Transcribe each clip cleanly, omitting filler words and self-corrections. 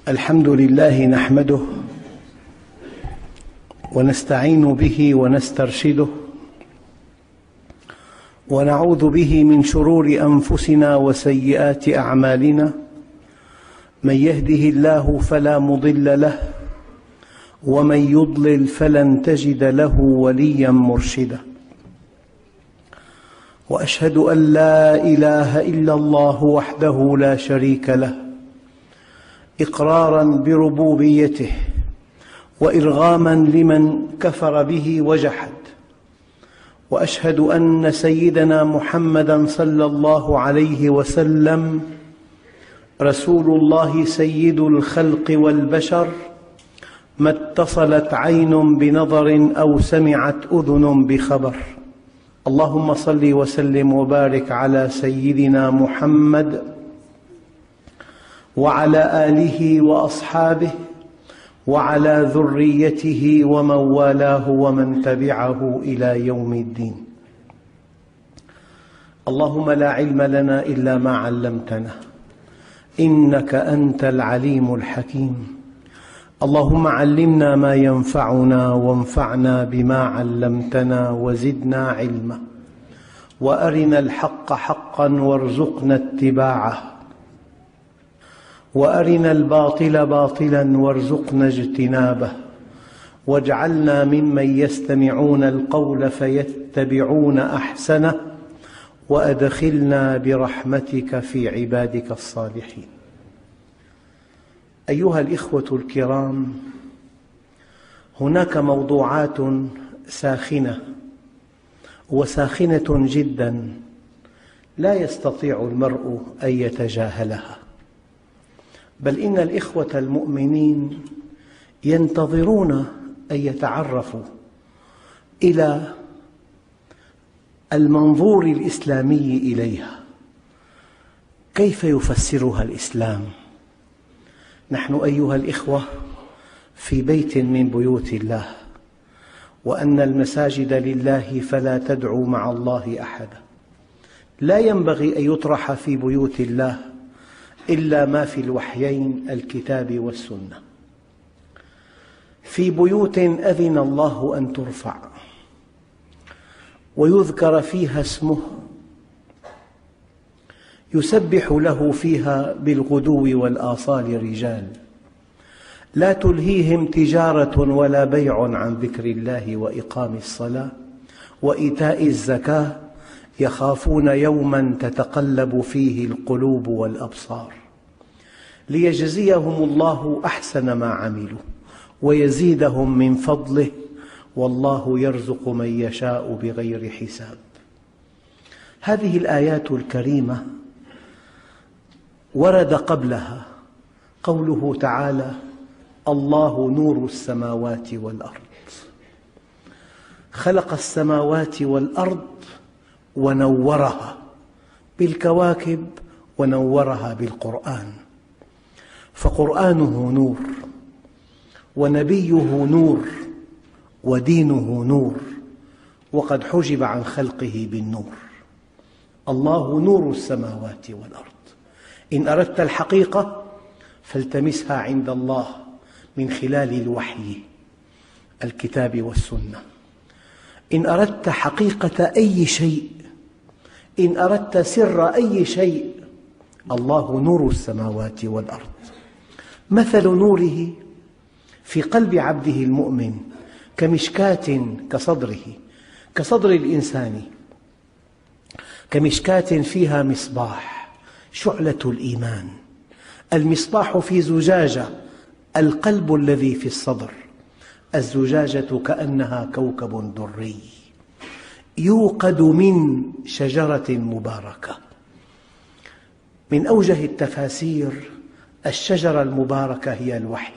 الحمد لله نحمده ونستعين به ونسترشده ونعوذ به من شرور أنفسنا وسيئات أعمالنا. من يهده الله فلا مضل له ومن يضلل فلن تجد له وليا مرشدا. وأشهد أن لا إله إلا الله وحده لا شريك له إقراراً بربوبيته وإرغاماً لمن كفر به وجحد. وأشهد أن سيدنا محمداً صلى الله عليه وسلم رسول الله سيد الخلق والبشر، ما اتصلت عين بنظر أو سمعت أذن بخبر. اللهم صل وسلم وبارك على سيدنا محمد وعلى آله وأصحابه وعلى ذريته ومن والاه ومن تبعه إلى يوم الدين. اللهم لا علم لنا إلا ما علمتنا إنك أنت العليم الحكيم. اللهم علمنا ما ينفعنا وانفعنا بما علمتنا وزدنا علما، وأرنا الحق حقا وارزقنا اتباعه، وأرنا الباطل باطلا وارزقنا اجتنابه، واجعلنا ممن يستمعون القول فيتبعون أحسنه، وأدخلنا برحمتك في عبادك الصالحين. أيها الإخوة الكرام، هناك موضوعات ساخنة وساخنة جدا لا يستطيع المرء أن يتجاهلها، بل إن الإخوة المؤمنين ينتظرون أن يتعرفوا إلى المنظور الإسلامي إليها، كيف يفسرها الإسلام. نحن أيها الإخوة في بيت من بيوت الله، وأن المساجد لله فلا تدعوا مع الله أحدا. لا ينبغي أن يطرح في بيوت الله إلا ما في الوحيين الكتاب والسنة. في بيوت أذن الله أن ترفع ويذكر فيها اسمه، يسبح له فيها بالغدو والآصال رجال لا تلهيهم تجارة ولا بيع عن ذكر الله وإقام الصلاة وإيتاء الزكاة، يخافون يوماً تتقلب فيه القلوب والأبصار، ليجزيهم الله أحسن ما عملوا ويزيدهم من فضله، والله يرزق من يشاء بغير حساب. هذه الآيات الكريمة ورد قبلها قوله تعالى: الله نور السماوات والأرض. خلق السماوات والأرض ونورها بالكواكب ونورها بالقرآن، فقرآنه نور ونبيه نور ودينه نور، وقد حجب عن خلقه بالنور. الله نور السماوات والأرض. إن أردت الحقيقة فالتمسها عند الله من خلال الوحي الكتاب والسنة. إن أردت حقيقة أي شيء، إن أردت سر أي شيء، الله نور السماوات والأرض. مثل نوره في قلب عبده المؤمن كمشكاة كصدر الإنسان، كمشكاة فيها مصباح، شعلة الإيمان. المصباح في زجاجة، القلب الذي في الصدر. الزجاجة كأنها كوكب دري يوقد من شجرة مباركة. من أوجه التفاسير الشجرة المباركة هي الوحي،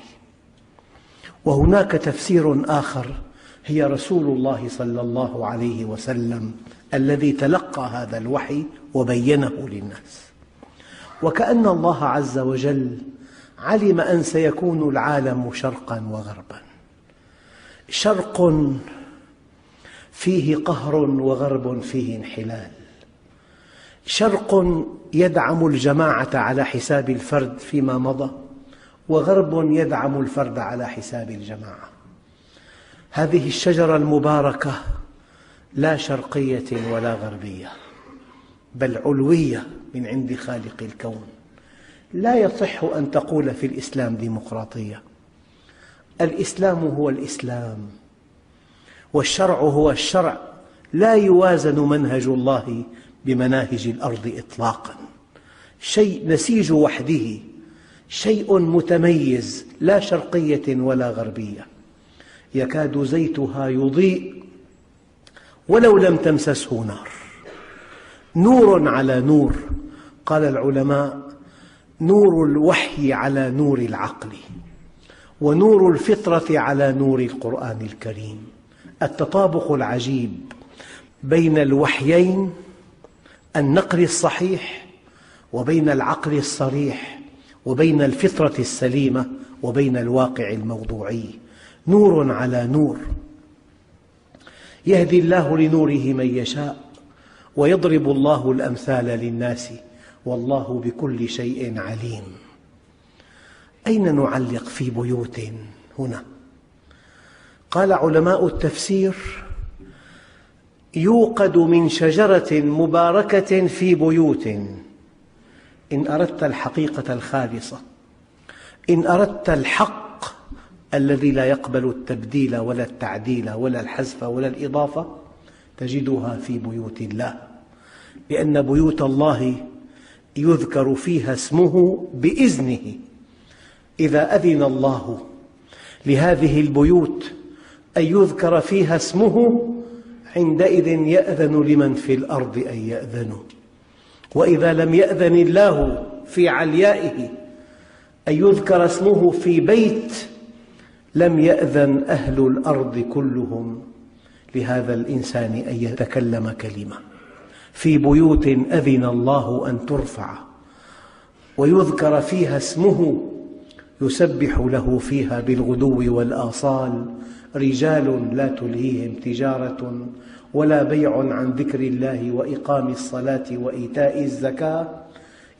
وهناك تفسير آخر هي رسول الله صلى الله عليه وسلم الذي تلقى هذا الوحي وبينه للناس. وكأن الله عز وجل علم أن سيكون العالم شرقاً وغرباً، شرق فيه قهر وغرب فيه انحلال، شرق يدعم الجماعة على حساب الفرد فيما مضى، وغرب يدعم الفرد على حساب الجماعة. هذه الشجرة المباركة لا شرقية ولا غربية، بل علوية من عند خالق الكون. لا يصح أن تقول في الإسلام ديمقراطية. الإسلام هو الإسلام، والشرع هو الشرع. لا يوازن منهج الله بمناهج الأرض إطلاقاً. شيء نسيج وحده، شيء متميز، لا شرقية ولا غربية. يكاد زيتها يضيء ولو لم تمسسه نار، نور على نور. قال العلماء: نور الوحي على نور العقل، ونور الفطرة على نور القرآن الكريم. التطابق العجيب بين الوحيين، النقل الصحيح، وبين العقل الصريح، وبين الفطرة السليمة، وبين الواقع الموضوعي. نور على نور. يهدي الله لنوره من يشاء، ويضرب الله الأمثال للناس، والله بكل شيء عليم. أين نعلق في بيوت هنا؟ قال علماء التفسير: يوقد من شجرة مباركة في بيوت. إن أردت الحقيقة الخالصة، إن أردت الحق الذي لا يقبل التبديل ولا التعديل ولا الحذف ولا الإضافة، تجدها في بيوت الله، لأن بيوت الله يذكر فيها اسمه بإذنه. إذا أذن الله لهذه البيوت أن يذكر فيها اسمه، عندئذ يأذن لمن في الأرض أن يأذنوا. وإذا لم يأذن الله في عليائه أن يذكر اسمه في بيت، لم يأذن أهل الأرض كلهم لهذا الإنسان أن يتكلم كلمة. في بيوت أذن الله أن ترفع ويذكر فيها اسمه، يسبح له فيها بالغدو والآصال رجال لا تلهيهم تجارة ولا بيع عن ذكر الله وإقام الصلاة وإيتاء الزكاة،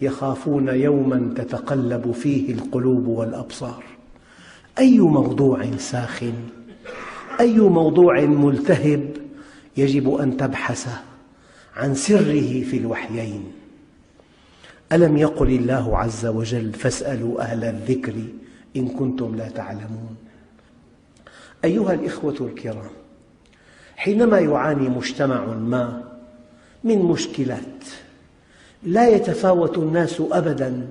يخافون يوما تتقلب فيه القلوب والأبصار. أي موضوع ساخن، أي موضوع ملتهب يجب أن تبحث عن سره في الوحيين. ألم يقل الله عز وجل: فاسألوا أهل الذكر إن كنتم لا تعلمون. أيها الإخوة الكرام، حينما يعاني مجتمع ما من مشكلات، لا يتفاوت الناس أبداً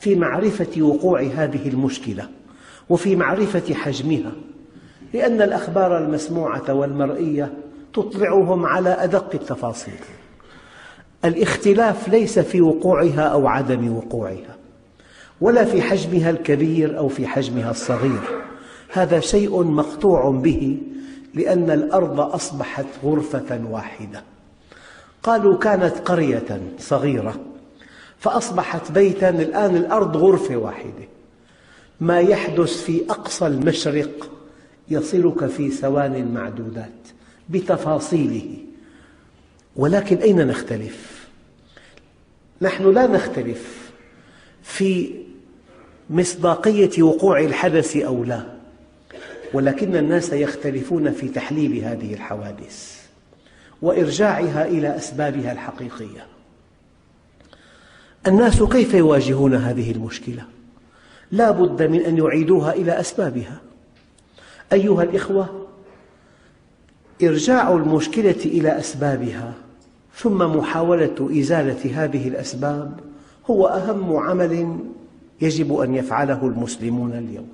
في معرفة وقوع هذه المشكلة وفي معرفة حجمها، لأن الأخبار المسموعة والمرئية تطلعهم على أدق التفاصيل. الاختلاف ليس في وقوعها أو عدم وقوعها، ولا في حجمها الكبير أو في حجمها الصغير. هذا شيء مقطوع به، لأن الأرض أصبحت غرفة واحدة. قالوا كانت قرية صغيرة فأصبحت بيتاً، الآن الأرض غرفة واحدة. ما يحدث في أقصى المشرق يصلك في ثوان معدودات بتفاصيله. ولكن أين نختلف؟ نحن لا نختلف في مصداقية وقوع الحدث أو لا، ولكن الناس يختلفون في تحليل هذه الحوادث وإرجاعها إلى أسبابها الحقيقية. الناس كيف يواجهون هذه المشكلة؟ لا بد من أن يعيدوها إلى أسبابها. أيها الإخوة، إرجاع المشكلة إلى أسبابها ثم محاولة إزالة هذه الأسباب هو أهم عمل يجب أن يفعله المسلمون اليوم.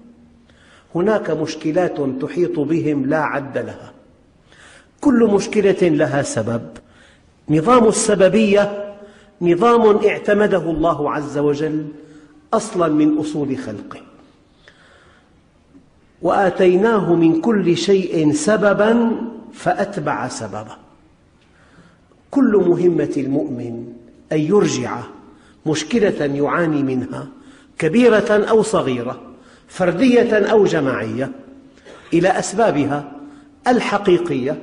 هناك مشكلات تحيط بهم لا عد لها، كل مشكلة لها سبب. نظام السببية نظام اعتمده الله عز وجل أصلاً من أصول خلقه، وآتيناه من كل شيء سبباً فأتبع سببا. كل مهمة المؤمن أن يرجع مشكلة يعاني منها، كبيرة أو صغيرة، فردية أو جماعية، إلى أسبابها الحقيقية،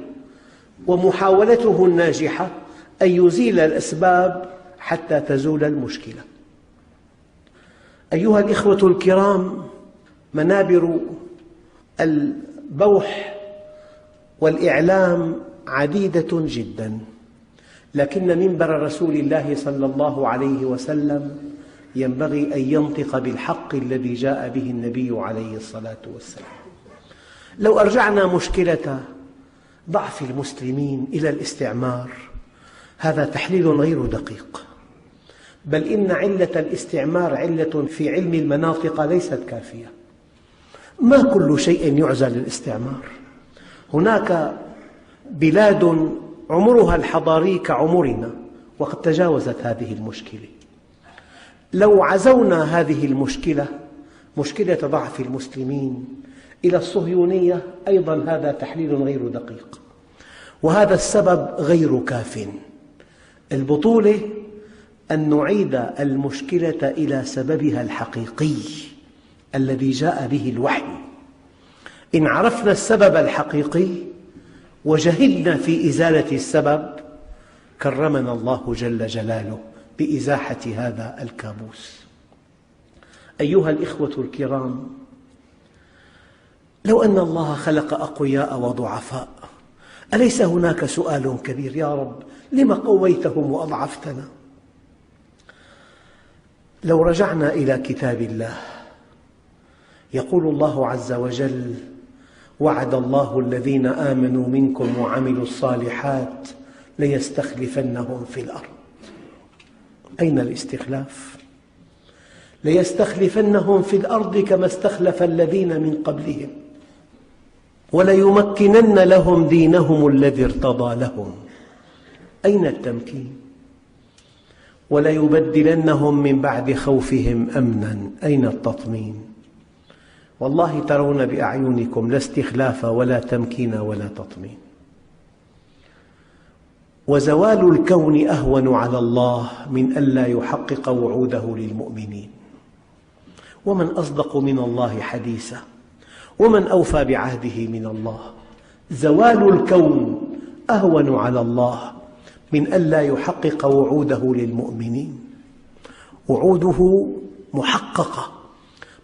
ومحاولته الناجحة أن يزيل الأسباب حتى تزول المشكلة. أيها الإخوة الكرام، منابر البوح والإعلام عديدة جدا، لكن منبر رسول الله صلى الله عليه وسلم ينبغي أن ينطق بالحق الذي جاء به النبي عليه الصلاة والسلام. لو أرجعنا مشكلة ضعف المسلمين إلى الاستعمار، هذا تحليل غير دقيق، بل إن علة الاستعمار علة في علم المناطق ليست كافية. ما كل شيء يعزى للاستعمار. هناك بلاد عمرها الحضاري كعمرنا وقد تجاوزت هذه المشكلة. لو عزونا هذه المشكلة، مشكلة ضعف المسلمين، إلى الصهيونية، أيضا هذا تحليل غير دقيق، وهذا السبب غير كاف. البطولة أن نعيد المشكلة إلى سببها الحقيقي الذي جاء به الوحي. إن عرفنا السبب الحقيقي وجهدنا في إزالة السبب، كرمنا الله جل جلاله بإزاحة هذا الكابوس. أيها الإخوة الكرام، لو أن الله خلق أقوياء وضعفاء، أليس هناك سؤال كبير: يا رب لم قويتهم وأضعفتنا؟ لو رجعنا إلى كتاب الله، يقول الله عز وجل: وعد الله الذين آمنوا منكم وعملوا الصالحات ليستخلفنهم في الأرض. أين الاستخلاف؟ ليستخلفنهم في الأرض كما استخلف الذين من قبلهم وليمكنن لهم دينهم الذي ارتضى لهم. أين التمكين؟ وليبدلنهم من بعد خوفهم أمنا. أين التطمين؟ والله ترون بأعينكم لا استخلاف ولا تمكين ولا تطمين. وزوال الكون أهون على الله من ألا يحقق وعوده للمؤمنين. ومن أصدق من الله حديثا، ومن أوفى بعهده من الله. زوال الكون أهون على الله من ألا يحقق وعوده للمؤمنين. وعوده محققة،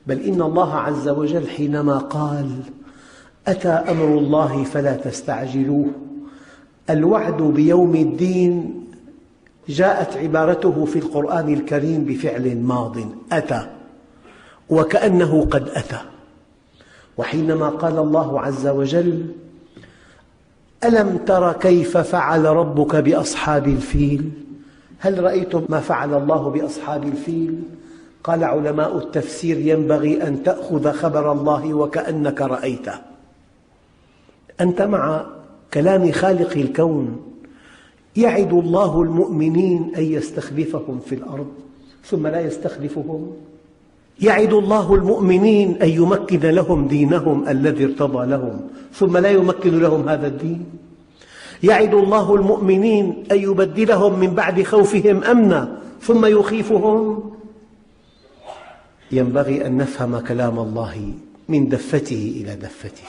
بل إن الله عز وجل حينما قال: أتى أمر الله فلا تستعجلوه، الوعد بيوم الدين جاءت عبارته في القرآن الكريم بفعل ماض: أتى، وكأنه قد أتى. وحينما قال الله عز وجل: ألم تر كيف فعل ربك بأصحاب الفيل؟ هل رأيتم ما فعل الله بأصحاب الفيل؟ قال علماء التفسير: ينبغي أن تأخذ خبر الله وكأنك رأيته. أنت مع كلام خالق الكون. يعد الله المؤمنين أن يستخلفهم في الأرض ثم لا يستخلفهم. يعد الله المؤمنين أن يمكن لهم دينهم الذي ارتضى لهم ثم لا يمكن لهم هذا الدين. يعد الله المؤمنين أن يبدلهم من بعد خوفهم أمنا ثم يخيفهم. ينبغي أن نفهم كلام الله من دفته إلى دفته.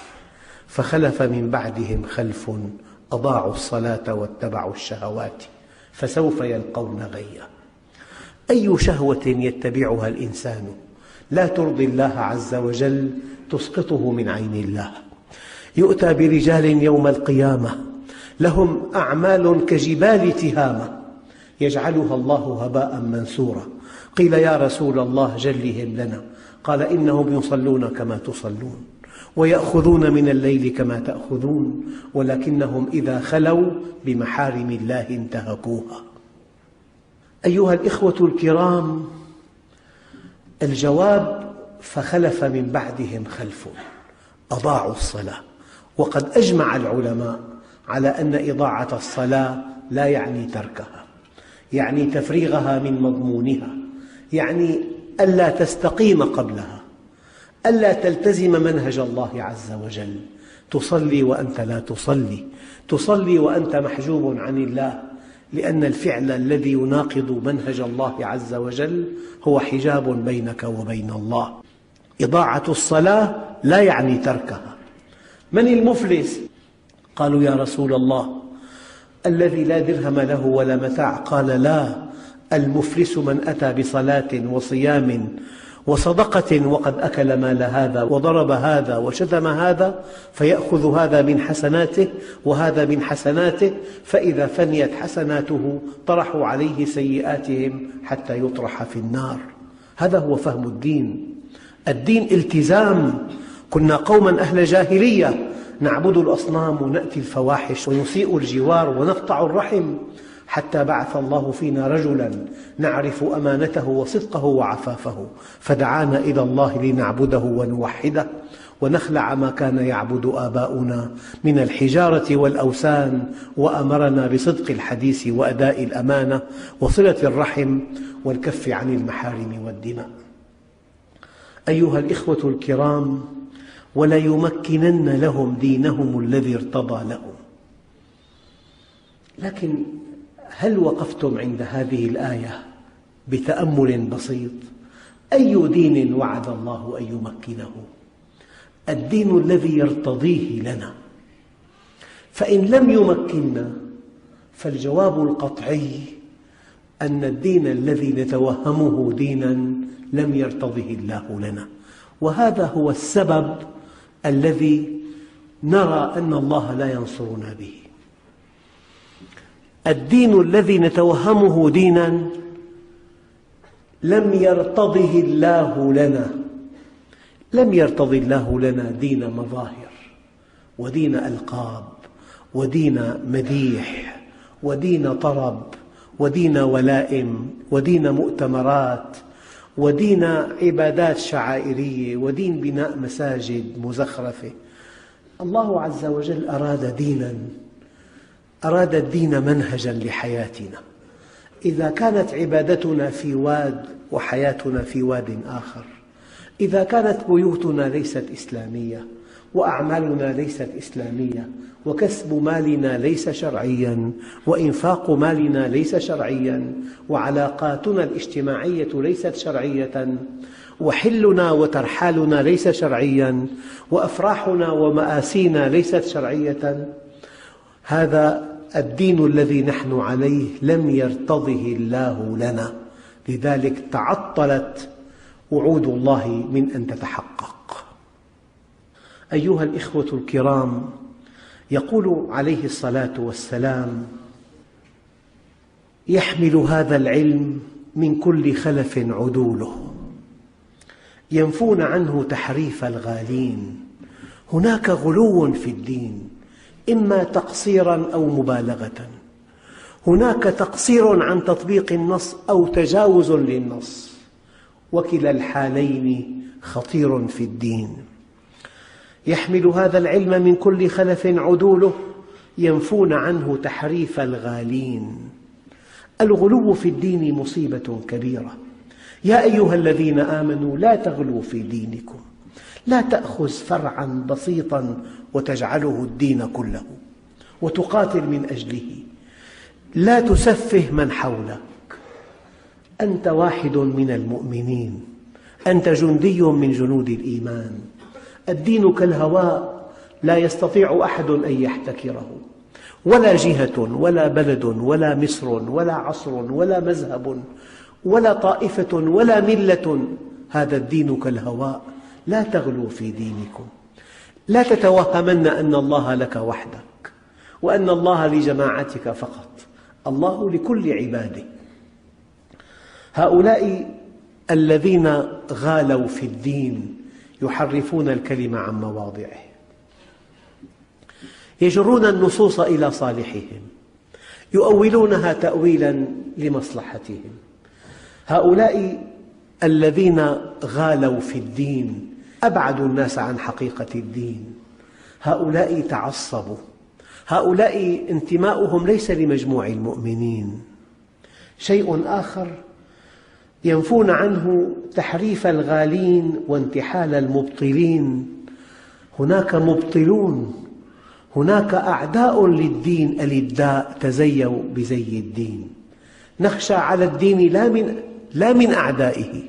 فخلف من بعدهم خلف أضاعوا الصلاة واتبعوا الشهوات فسوف يلقون غيا. أي شهوة يتبعها الإنسان لا ترضي الله عز وجل تسقطه من عين الله. يؤتى برجال يوم القيامة لهم أعمال كجبال تهامة يجعلها الله هباء منثورا. قيل: يا رسول الله جلهم لنا. قال: إنهم يصلون كما تصلون ويأخذون من الليل كما تأخذون، ولكنهم إذا خلوا بمحارم الله انتهكوها. أيها الإخوة الكرام، الجواب: فخلف من بعدهم خلف أضاعوا الصلاة. وقد أجمع العلماء على أن إضاعة الصلاة لا يعني تركها، يعني تفريغها من مضمونها، يعني ألا تستقيم قبلها، ألا تلتزم منهج الله عز وجل. تصلي وأنت لا تصلي، تصلي وأنت محجوب عن الله، لأن الفعل الذي يناقض منهج الله عز وجل هو حجاب بينك وبين الله. إضاعة الصلاة لا يعني تركها. من المفلس؟ قالوا: يا رسول الله، الذي لا درهم له ولا متاع. قال: لا، المفلس من أتى بصلاة وصيام وصدقة وقد أكل مال هذا وضرب هذا وشتم هذا، فيأخذ هذا من حسناته وهذا من حسناته، فإذا فنيت حسناته طرحوا عليه سيئاتهم حتى يطرح في النار. هذا هو فهم الدين. الدين التزام. كنا قوما أهل جاهلية نعبد الأصنام ونأتي الفواحش ونسيء الجوار ونقطع الرحم، حتى بعث الله فينا رجلا نعرف أمانته وصدقه وعفافه، فدعانا إلى الله لنعبده ونوحده ونخلع ما كان يعبد آباؤنا من الحجارة والأوثان، وأمرنا بصدق الحديث وأداء الأمانة وصلة الرحم والكف عن المحارم والدماء. أيها الإخوة الكرام، وليمكنن لهم دينهم الذي ارتضى لهم. لكن هل وقفتم عند هذه الآية بتأمل بسيط؟ أي دين وعد الله أن يمكنه؟ الدين الذي يرتضيه لنا. فإن لم يمكننا فالجواب القطعي أن الدين الذي نتوهمه دينا لم يرتضه الله لنا، وهذا هو السبب الذي نرى أن الله لا ينصرنا به. الدين الذي نتوهمه دينا لم يرتضه الله لنا. لم يرتضي الله لنا دين مظاهر ودين ألقاب ودين مديح ودين طرب ودين ولائم ودين مؤتمرات ودين عبادات شعائرية ودين بناء مساجد مزخرفة. الله عز وجل أراد دينا، أراد الدين منهجا لحياتنا. إذا كانت عبادتنا في واد وحياتنا في واد آخر، إذا كانت بيوتنا ليست إسلامية وأعمالنا ليست إسلامية وكسب مالنا ليس شرعياً وإنفاق مالنا ليس شرعياً وعلاقاتنا الاجتماعية ليست شرعية وحلنا وترحالنا ليس شرعياً وأفراحنا ومآسينا ليست شرعية، هذا الدين الذي نحن عليه لم يرتضه الله لنا. لذلك تعطلت وعود الله من أن تتحقق. أيها الإخوة الكرام، يقول عليه الصلاة والسلام: يحمل هذا العلم من كل خلف عدوله، ينفون عنه تحريف الغالين. هناك غلو في الدين، إما تقصيراً أو مبالغة. هناك تقصير عن تطبيق النص أو تجاوز للنص، وكلا الحالين خطير في الدين. يحمل هذا العلم من كل خلف عدوله، ينفون عنه تحريف الغالين. الغلو في الدين مصيبة كبيرة. يا أيها الذين آمنوا لا تغلوا في دينكم، لا تأخذ فرعاً بسيطاً وتجعله الدين كله وتقاتل من أجله. لا تسفه من حولك. أنت واحد من المؤمنين، أنت جندي من جنود الإيمان. الدين كالهواء لا يستطيع أحد أن يحتكره، ولا جهة ولا بلد ولا مصر ولا عصر ولا مذهب ولا طائفة ولا ملة. هذا الدين كالهواء. لا تغلوا في دينكم. لا تتوهمن أن الله لك وحدك وأن الله لجماعتك فقط. الله لكل عباده. هؤلاء الذين غالوا في الدين يحرفون الكلم عن مواضعه، يجرون النصوص إلى صالحهم، يؤولونها تأويلاً لمصلحتهم. هؤلاء الذين غالوا في الدين أبعدوا الناس عن حقيقة الدين. هؤلاء تعصبوا. هؤلاء انتماؤهم ليس لمجموع المؤمنين. شيء آخر، ينفون عنه تحريف الغالين وانتحال المبطلين. هناك مبطلون، هناك أعداء للدين ألداء تزيوا بزي الدين. نخشى على الدين لا من أعدائه،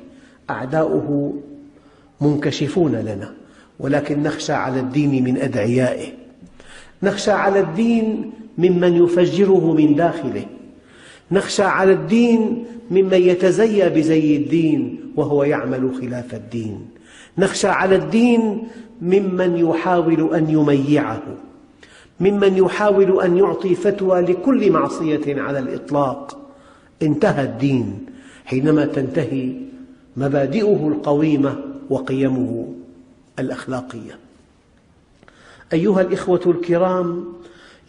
أعداؤه منكشفون لنا، ولكن نخشى على الدين من أدعيائه. نخشى على الدين ممن يفجره من داخله. نخشى على الدين ممن يتزيى بزي الدين وهو يعمل خلاف الدين. نخشى على الدين ممن يحاول أن يميعه، ممن يحاول أن يعطي فتوى لكل معصية على الإطلاق. انتهى الدين حينما تنتهي مبادئه القويمة وقيمه الأخلاقية. أيها الإخوة الكرام،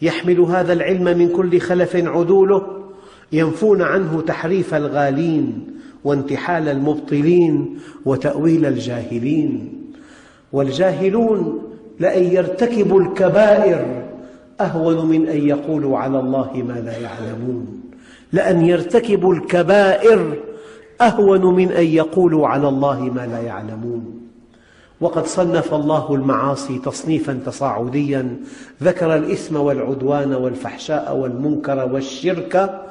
يحمل هذا العلم من كل خلف عدوله، ينفون عنه تحريف الغالين وانتحال المبطلين وتأويل الجاهلين. والجاهلون لأن يرتكبوا الكبائر أهون من أن يقولوا على الله ما لا يعلمون، لأن يرتكبوا الكبائر أهون من أن يقولوا على الله ما لا يعلمون. وقد صنف الله المعاصي تصنيفا تصاعديا، ذكر الإثم والعدوان والفحشاء والمنكر والشرك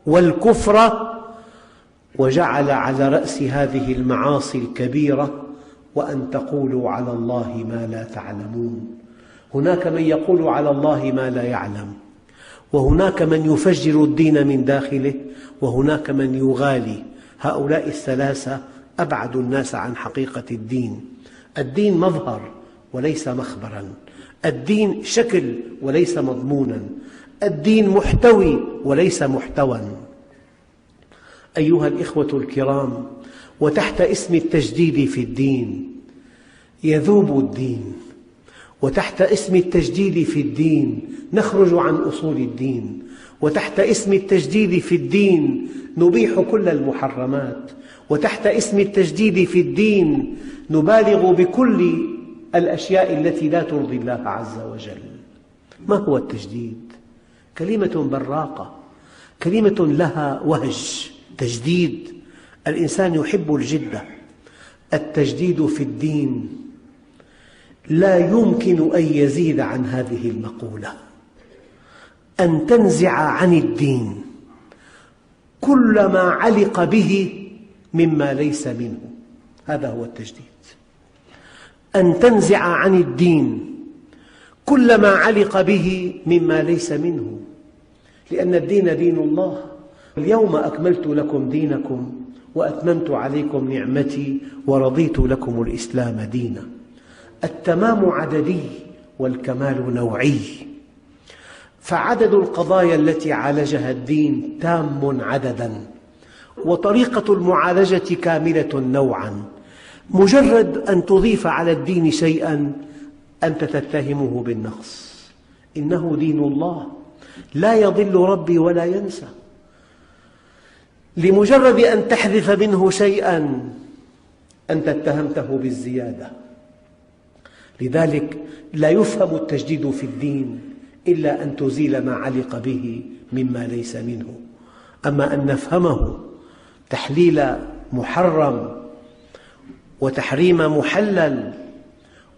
والكفر، وجعل على رأس هذه المعاصي الكبيرة وأن تقولوا على الله ما لا تعلمون. هناك من يقول على الله ما لا يعلم، وهناك من يفجر الدين من داخله، وهناك من يغالي. هؤلاء الثلاثة أبعد الناس عن حقيقة الدين. الدين مظهر وليس مخبرا، الدين شكل وليس مضمونا، الدين محتوي وليس محتوى. أيها الإخوة الكرام، وتحت اسم التجديد في الدين يذوب الدين، وتحت اسم التجديد في الدين نخرج عن أصول الدين، وتحت اسم التجديد في الدين نبيح كل المحرمات، وتحت اسم التجديد في الدين نبالغ بكل الأشياء التي لا ترضي الله عز وجل. ما هو التجديد؟ كلمة براقة، كلمة لها وهج. تجديد، الإنسان يحب الجدة. التجديد في الدين لا يمكن أن يزيد عن هذه المقولة: أن تنزع عن الدين كل ما علق به مما ليس منه. هذا هو التجديد، أن تنزع عن الدين كل ما علق به مما ليس منه، لأن الدين دين الله. اليوم أكملت لكم دينكم وأتممت عليكم نعمتي ورضيت لكم الإسلام دينا. التمام عددي والكمال نوعي، فعدد القضايا التي عالجها الدين تام عددا، وطريقة المعالجة كاملة نوعا. مجرد أن تضيف على الدين شيئا أنت تتهمه بالنقص. إنه دين الله، لا يضل ربي ولا ينسى. لمجرد أن تحذف منه شيئا أنت اتهمته بالزيادة. لذلك لا يفهم التجديد في الدين إلا أن تزيل ما علق به مما ليس منه. أما أن نفهمه تحليل محرم وتحريم محلل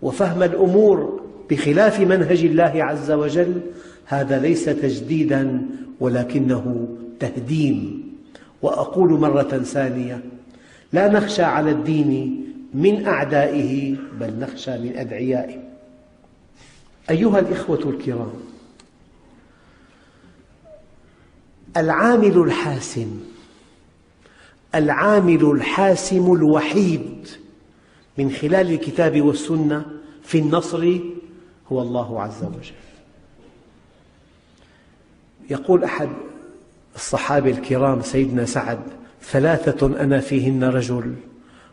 وفهم الأمور بخلاف منهج الله عز وجل، هذا ليس تجديدا ولكنه تهديم. وأقول مرة ثانية: لا نخشى على الدين من أعدائه، بل نخشى من أدعيائه. أيها الإخوة الكرام، العامل الحاسم الوحيد من خلال الكتاب والسنة في النصر هو الله عز وجل. يقول أحد الصحابة الكرام سيدنا سعد: 3 أنا فيهن رجل،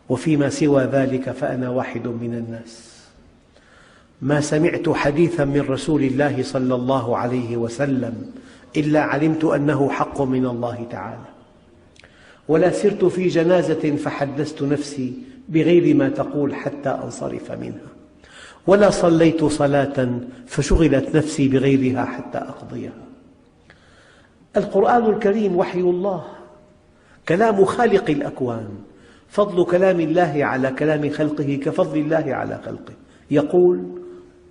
وفيما سوى ذلك فأنا واحد من الناس. ما سمعت حديثا من رسول الله صلى الله عليه وسلم إلا علمت أنه حق من الله تعالى، ولا سرت في جنازة فحدثت نفسي بغير ما تقول حتى أنصرف منها، ولا صليت صلاة فشغلت نفسي بغيرها حتى أقضيها. القرآن الكريم وحي الله، كلام خالق الأكوان. فضل كلام الله على كلام خلقه كفضل الله على خلقه. يقول: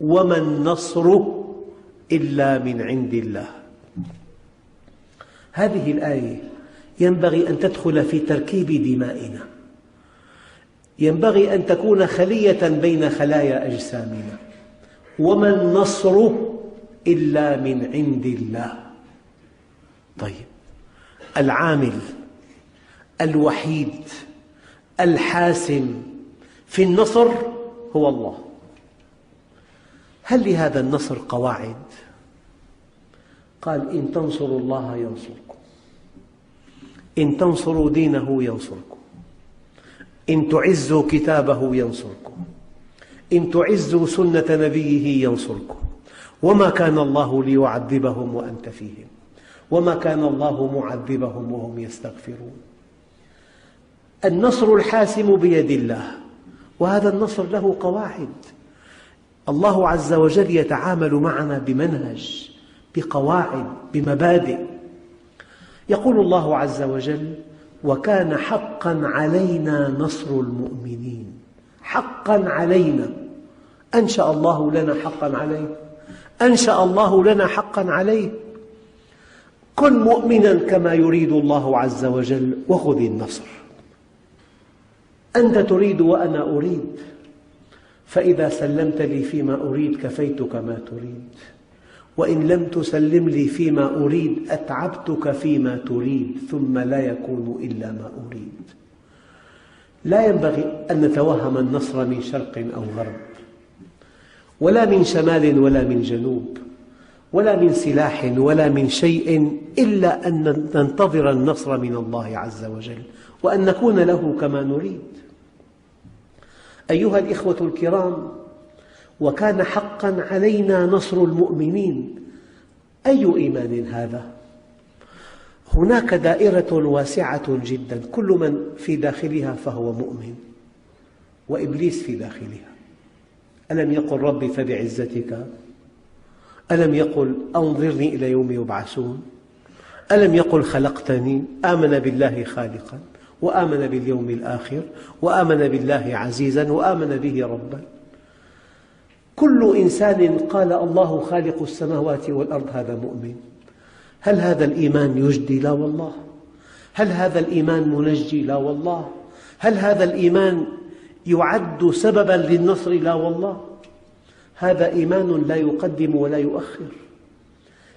وما النصر إلا من عند الله. هذه الآية ينبغي أن تدخل في تركيب دمائنا، ينبغي أن تكون خلية بين خلايا أجسامنا. وما النصر إلا من عند الله. طيب، العامل الوحيد الحاسم في النصر هو الله. هل لهذا النصر قواعد؟ قال: إن تنصروا الله ينصركم، إن تنصروا دينه ينصركم، إن تعزوا كتابه ينصركم، إن تعزوا سنة نبيه ينصركم، وما كان الله ليعذبهم وأنت فيهم، وما كان الله معذبهم وهم يستغفرون. النصر الحاسم بيد الله، وهذا النصر له قواعد. الله عز وجل يتعامل معنا بمنهج، بقواعد، بمبادئ. يقول الله عز وجل: وكان حقا علينا نصر المؤمنين. حقا علينا. أنشأ الله لنا حقا عليه، أنشأ الله لنا حقا عليه. كن مؤمنا كما يريد الله عز وجل وخذ النصر. أنت تريد وأنا أريد، فإذا سلمت لي فيما أريد كفيتك ما تريد، وإن لم تسلم لي فيما أريد أتعبتك فيما تريد، ثم لا يكون إلا ما أريد. لا ينبغي أن نتوهم النصر من شرق أو غرب، ولا من شمال ولا من جنوب، ولا من سلاح ولا من شيء، إلا أن ننتظر النصر من الله عز وجل، وأن نكون له كما نريد. أيها الإخوة الكرام، وكان حقا علينا نصر المؤمنين. أي إيمان هذا؟ هناك دائرة واسعة جدا، كل من في داخلها فهو مؤمن، وإبليس في داخلها. ألم يقل ربي فبعزتك؟ ألم يقل أنظرني إلى يوم يبعثون؟ ألم يقل خلقتني؟ آمن بالله خالقا، وآمن باليوم الآخر، وآمن بالله عزيزا، وآمن به ربا. كل إنسان قال الله خالق السماوات والأرض هذا مؤمن. هل هذا الإيمان يجدي؟ لا والله. هل هذا الإيمان منجي؟ لا والله. هل هذا الإيمان يعد سببا للنصر؟ لا والله. هذا إيمان لا يقدم ولا يؤخر.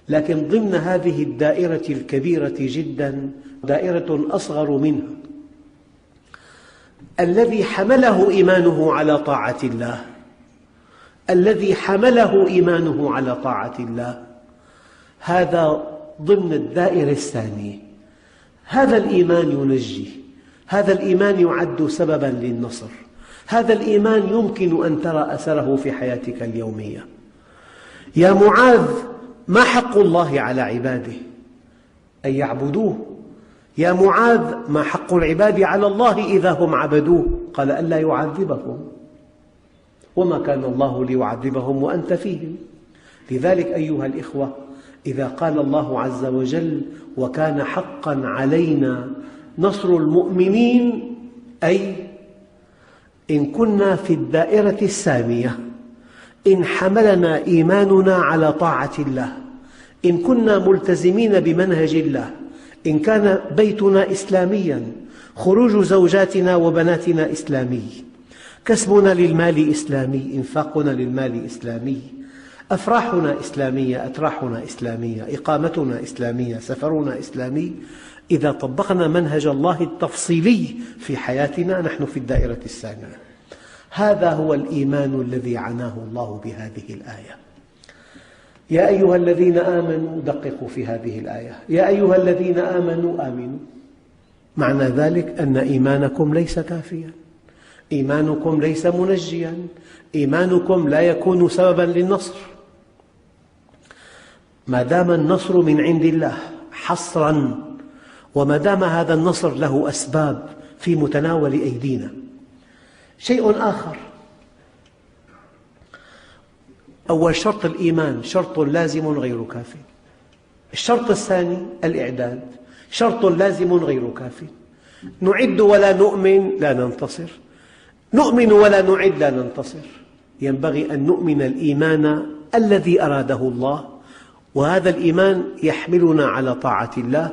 لكن ضمن هذه الدائرة الكبيرة جدا دائرة أصغر منها، الذي حمله إيمانه على طاعة الله، الذي حمله إيمانه على طاعة الله، هذا ضمن الدائرة الثانية. هذا الإيمان ينجي، هذا الإيمان يعد سببا للنصر، هذا الإيمان يمكن أن ترى أثره في حياتك اليومية. يا معاذ، ما حق الله على عباده؟ أن يعبدوه. يا معاذ، ما حق العباد على الله إذا هم عبدوه؟ قال: ألا يعذبهم، وما كان الله ليعذبهم وأنت فيهم. لذلك أيها الإخوة، إذا قال الله عز وجل: وكان حقا علينا نصر المؤمنين، أي إن كنا في الدائرة السامية، إن حملنا إيماننا على طاعة الله، إن كنا ملتزمين بمنهج الله، إن كان بيتنا إسلامياً، خروج زوجاتنا وبناتنا إسلامي، كسبنا للمال إسلامي، إنفاقنا للمال إسلامي، أفراحنا إسلامية، أتراحنا إسلامية، إقامتنا إسلامية، سفرنا إسلامي. إذا طبقنا منهج الله التفصيلي في حياتنا نحن في الدائرة الثانية. هذا هو الإيمان الذي عناه الله بهذه الآية. يا أيها الذين آمنوا دققوا في هذه الآية. يا أيها الذين آمنوا آمنوا، معنى ذلك أن إيمانكم ليس كافياً، إيمانكم ليس منجياً، إيمانكم لا يكون سبباً للنصر. ما دام النصر من عند الله حصراً، وما دام هذا النصر له أسباب في متناول أيدينا. شيء آخر، أول شرط الإيمان شرط لازم غير كاف. الشرط الثاني الإعداد، شرط لازم غير كاف. نعد ولا نؤمن لا ننتصر، نؤمن ولا نعد لا ننتصر. ينبغي أن نؤمن الإيمان الذي أراده الله، وهذا الإيمان يحملنا على طاعة الله،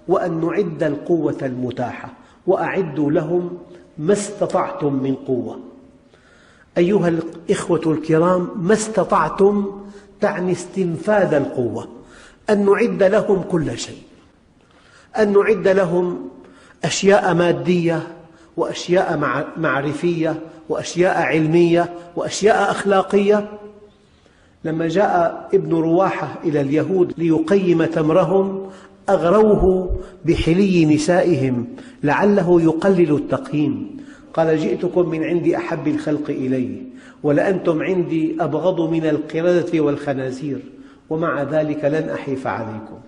وأن نعد القوة المتاحة، وأعدوا لهم ما استطعتم من قوة. أيها الإخوة الكرام، ما استطعتم تعني استنفاذ القوة، أن نعد لهم كل شيء، أن نعد لهم أشياء مادية وأشياء معرفية وأشياء علمية وأشياء أخلاقية. لما جاء ابن رواحة إلى اليهود ليقيم تمرهم أغروه بحلي نسائهم لعله يقلل التقييم. قال: جئتكم من عند أحب الخلق إلي، ولأنتم عندي أبغض من القردة والخنازير، ومع ذلك لن أحيف عليكم.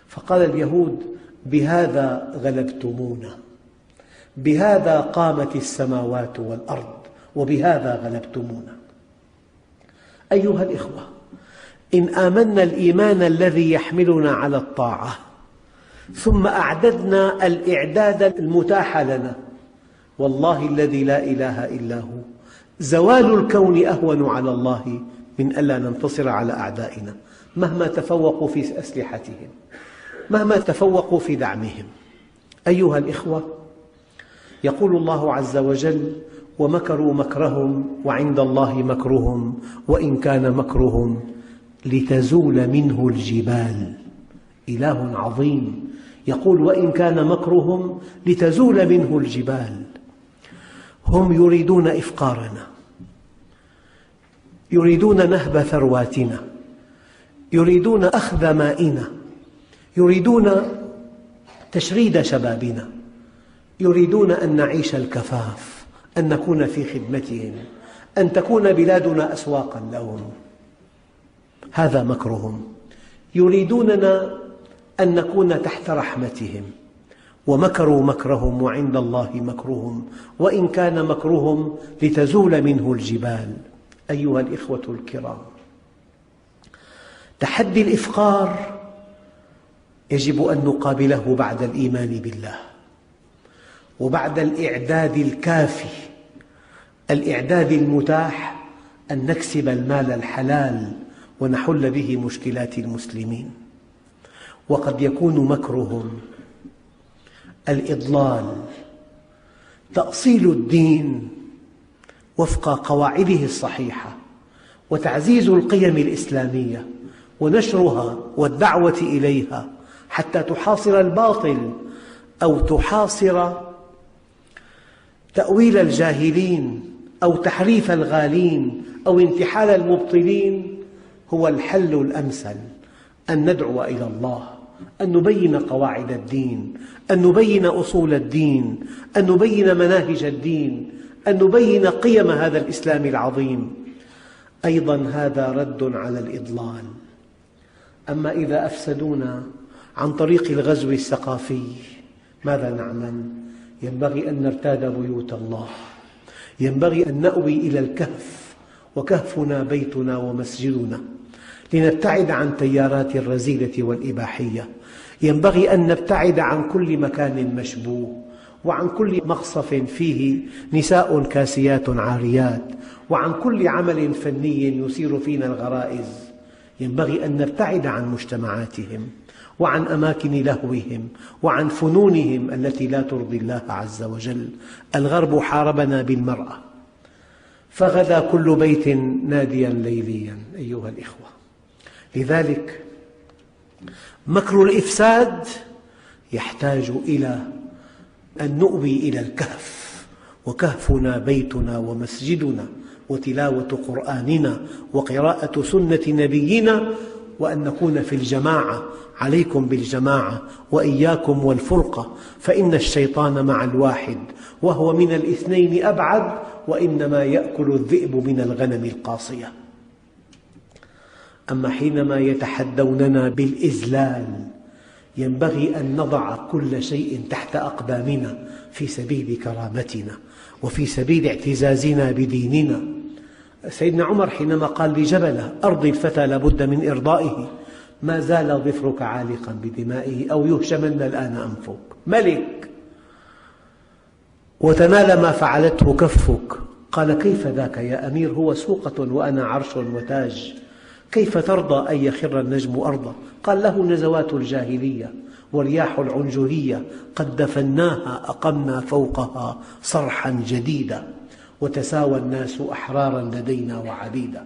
فقال اليهود: بهذا غلبتمونا، بهذا قامت السماوات والأرض، وبهذا غلبتمونا. أيها الإخوة، إن آمنا الإيمان الذي يحملنا على الطاعة ثم أعددنا الإعداد المتاح لنا، والله الذي لا إله إلا هو زوال الكون أهون على الله من ألا ننتصر على أعدائنا مهما تفوقوا في أسلحتهم، مهما تفوقوا في دعمهم. أيها الإخوة، يقول الله عز وجل: ومكروا مكرهم وعند الله مكرهم وإن كان مكرهم لتزول منه الجبال. إله عظيم يقول: وإن كان مكرهم لتزول منه الجبال. هم يريدون إفقارنا، يريدون نهب ثرواتنا، يريدون أخذ مائنا، يريدون تشريد شبابنا، يريدون أن نعيش الكفاف، أن نكون في خدمتهم، أن تكون بلادنا أسواقا لهم. هذا مكرهم. يريدوننا أن نكون تحت رحمتهم. ومكروا مكرهم وعند الله مكرهم وإن كان مكرهم لتزول منه الجبال. أيها الإخوة الكرام، تحدي الإفقار يجب أن نقابله بعد الإيمان بالله، وبعد الإعداد الكافي، الإعداد المتاح، أن نكسب المال الحلال ونحل به مشكلات المسلمين. وقد يكون مكرهم الإضلال، تأصيل الدين وفق قواعده الصحيحة، وتعزيز القيم الإسلامية ونشرها والدعوة إليها حتى تحاصر الباطل أو تحاصر تأويل الجاهلين أو تحريف الغالين أو انتحال المبطلين. هو الحل الأمثل أن ندعو إلى الله، أن نبين قواعد الدين، أن نبين أصول الدين، أن نبين مناهج الدين، أن نبين قيم هذا الإسلام العظيم. أيضا هذا رد على الإضلال. أما إذا أفسدونا عن طريق الغزو الثقافي ماذا نعمل؟ ينبغي أن نرتاد بيوت الله، ينبغي أن نأوي إلى الكهف، وكهفنا بيتنا ومسجدنا، لنبتعد عن تيارات الرذيلة والإباحية. ينبغي أن نبتعد عن كل مكان مشبوه، وعن كل مقصف فيه نساء كاسيات عاريات، وعن كل عمل فني يثير فينا الغرائز. ينبغي أن نبتعد عن مجتمعاتهم وعن أماكن لهوهم وعن فنونهم التي لا ترضي الله عز وجل. الغرب حاربنا بالمرأة، فغدا كل بيت ناديا ليليا. أيها الإخوة، لذلك مكر الإفساد يحتاج إلى أن نؤوي إلى الكهف، وكهفنا بيتنا ومسجدنا، وتلاوة قرآننا، وقراءة سنة نبينا، وأن نكون في الجماعة. عليكم بالجماعة وإياكم والفرقة، فإن الشيطان مع الواحد وهو من الاثنين أبعد، وإنما يأكل الذئب من الغنم القاصية. أما حينما يتحدوننا بالإذلال ينبغي أن نضع كل شيء تحت أقدامنا في سبيل كرامتنا وفي سبيل اعتزازنا بديننا. سيدنا عمر حينما قال لجبلة: أرض الفتى لابد من إرضائه، ما زال ظفرك عالقا بدمائه أو يهشمن الآن أنفك. ملك وتنال ما فعلته كفك. قال: كيف ذاك يا أمير؟ هو سوقة وأنا عرش وتاج، كيف ترضى أن يخر النجم أرضا؟ قال: له نزوات الجاهلية ورياح العنجهية قد دفناها أقمنا فوقها صرحا جديدا، وتساوى الناس أحرارا لدينا وعبيدا.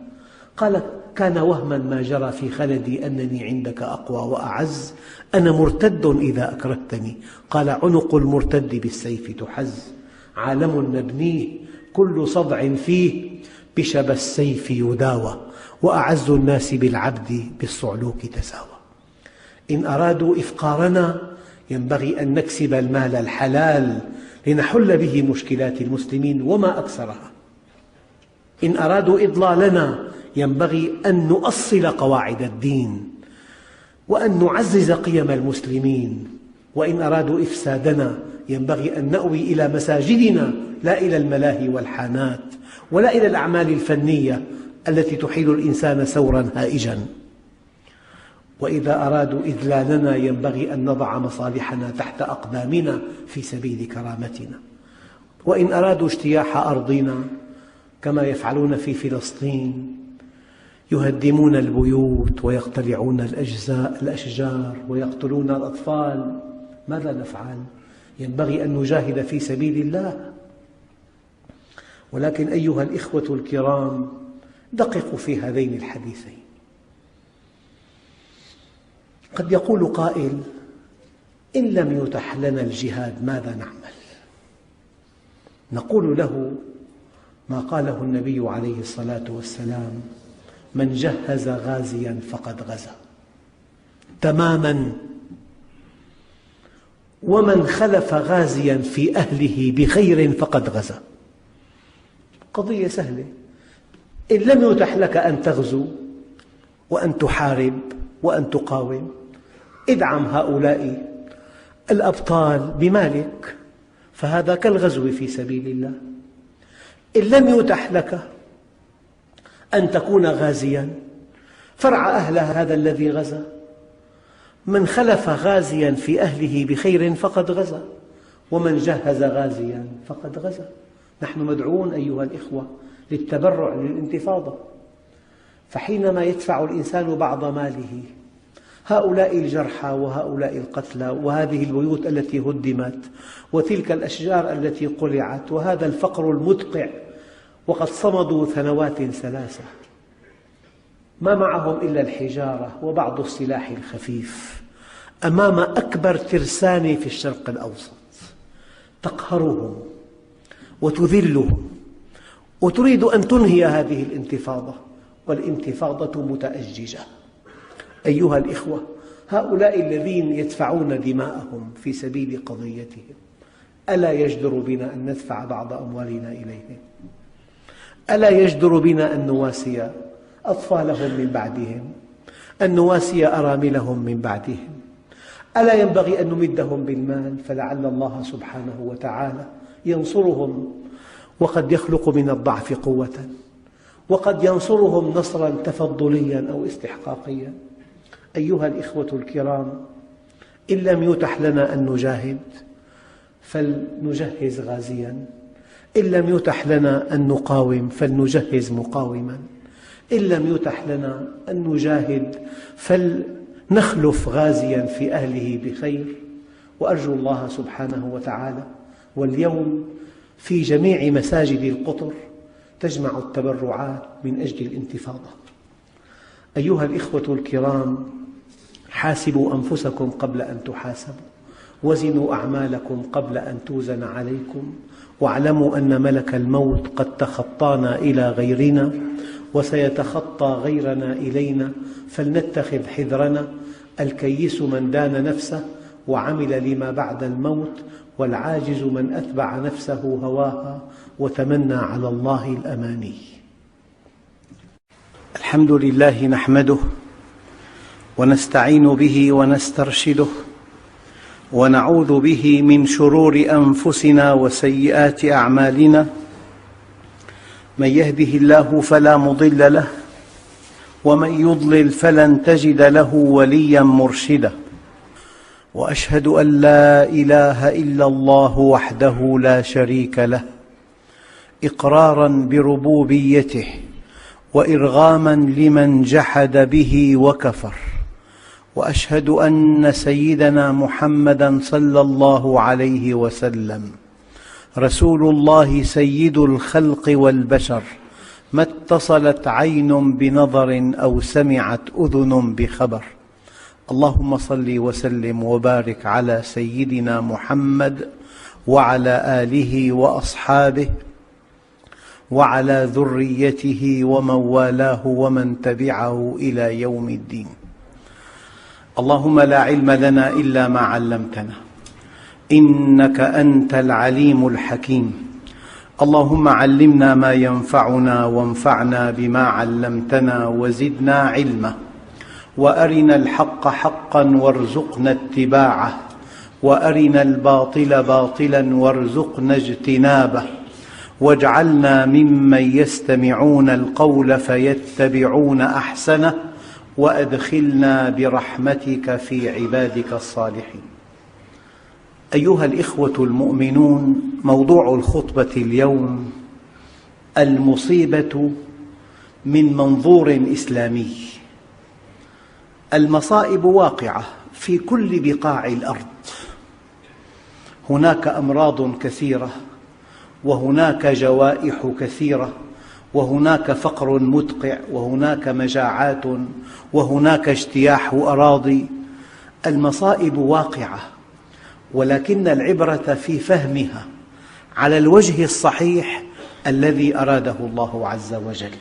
قال: كان وهما ما جرى في خلدي أنني عندك أقوى وأعز، أنا مرتد إذا أكرهتني. قال: عنق المرتد بالسيف تحز. عالم نبنيه كل صدع فيه بشب السيف يداوى، وأعز الناس بالعبد بالصعلوك تساوى. إن أرادوا إفقارنا ينبغي أن نكسب المال الحلال لنحل به مشكلات المسلمين وما أكثرها. إن أرادوا إضلالنا ينبغي أن نؤصل قواعد الدين وأن نعزز قيم المسلمين. وإن أرادوا إفسادنا ينبغي أن نأوي إلى مساجدنا لا إلى الملاهي والحانات ولا إلى الأعمال الفنية التي تحيل الإنسان سورا هائجا. وإذا أرادوا إذلالنا ينبغي أن نضع مصالحنا تحت أقدامنا في سبيل كرامتنا. وإن أرادوا اجتياح أرضنا كما يفعلون في فلسطين، يهدمون البيوت ويقتلعون الأشجار ويقتلون الأطفال، ماذا نفعل؟ ينبغي أن نجاهد في سبيل الله. ولكن أيها الإخوة الكرام، دققوا في هذين الحديثين. قد يقول قائل: إن لم يتح لنا الجهاد ماذا نعمل؟ نقول له ما قاله النبي عليه الصلاة والسلام: من جهز غازيا فقد غزا تماما، ومن خلف غازيا في أهله بخير فقد غزا. قضية سهلة. إن لم يتح لك أن تغزو وأن تحارب وأن تقاوم، ادعم هؤلاء الأبطال بمالك، فهذا كالغزو في سبيل الله. إن لم يتح لك أن تكون غازيا، فارع أهل هذا الذي غزا. من خلف غازيا في أهله بخير فقد غزا، ومن جهز غازيا فقد غزا. نحن مدعوون أيها الإخوة للتبرع للانتفاضة. فحينما يدفع الإنسان بعض ماله، هؤلاء الجرحى وهؤلاء القتلى وهذه البيوت التي هدمت وتلك الأشجار التي قلعت وهذا الفقر المدقع، وقد صمدوا سنوات ثلاثة ما معهم إلا الحجارة وبعض السلاح الخفيف أمام أكبر ترسانة في الشرق الأوسط تقهرهم وتذلهم، وتريد أن تنهي هذه الانتفاضة، والانتفاضة متأججة. أيها الإخوة، هؤلاء الذين يدفعون دماءهم في سبيل قضيتهم، ألا يجدر بنا أن ندفع بعض أموالنا إليهم؟ ألا يجدر بنا أن نواسي أطفالهم من بعدهم، أن نواسي أراملهم من بعدهم؟ ألا ينبغي أن نمدهم بالمال فلعل الله سبحانه وتعالى ينصرهم، وقد يخلق من الضعف قوة، وقد ينصرهم نصرا تفضليا أو استحقاقيا. أيها الإخوة الكرام، إن لم يتح لنا أن نجاهد فلنجهز غازيا، إن لم يتح لنا أن نقاوم فلنجهز مقاوما، إن لم يتح لنا أن نجاهد فلنخلف غازيا في أهله بخير. وأرجو الله سبحانه وتعالى واليوم في جميع مساجد القطر تجمع التبرعات من أجل الانتفاضة. أيها الإخوة الكرام، حاسبوا أنفسكم قبل أن تحاسبوا، وزنوا أعمالكم قبل أن توزن عليكم، واعلموا أن ملك الموت قد تخطانا إلى غيرنا وسيتخطى غيرنا إلينا، فلنتخذ حذرنا. الكيس من دان نفسه وعمل لما بعد الموت، والعاجز من أتبع نفسه هواها وتمنى على الله الأماني. الحمد لله نحمده ونستعين به ونسترشده، ونعوذ به من شرور أنفسنا وسيئات أعمالنا. من يهده الله فلا مضل له، ومن يضلل فلن تجد له وليا مرشدا. وأشهد أن لا إله إلا الله وحده لا شريك له، إقراراً بربوبيته وإرغاماً لمن جحد به وكفر. وأشهد أن سيدنا محمداً صلى الله عليه وسلم رسول الله سيد الخلق والبشر، ما اتصلت عين بنظر أو سمعت أذن بخبر. اللهم صل وسلم وبارك على سيدنا محمد وعلى آله وأصحابه وعلى ذريته ومن والاه ومن تبعه إلى يوم الدين. اللهم لا علم لنا إلا ما علمتنا إنك أنت العليم الحكيم. اللهم علمنا ما ينفعنا وانفعنا بما علمتنا وزدنا علما، وأرنا الحق حقا وارزقنا اتباعه، وأرنا الباطل باطلا وارزقنا اجتنابه، واجعلنا ممن يستمعون القول فيتبعون أحسنه، وأدخلنا برحمتك في عبادك الصالحين. أيها الإخوة المؤمنون، موضوع الخطبة اليوم المصيبة من منظور إسلامي. المصائب واقعة في كل بقاع الأرض، هناك أمراض كثيرة، وهناك جوائح كثيرة، وهناك فقر مدقع، وهناك مجاعات، وهناك اجتياح أراضي. المصائب واقعة، ولكن العبرة في فهمها على الوجه الصحيح الذي أراده الله عز وجل.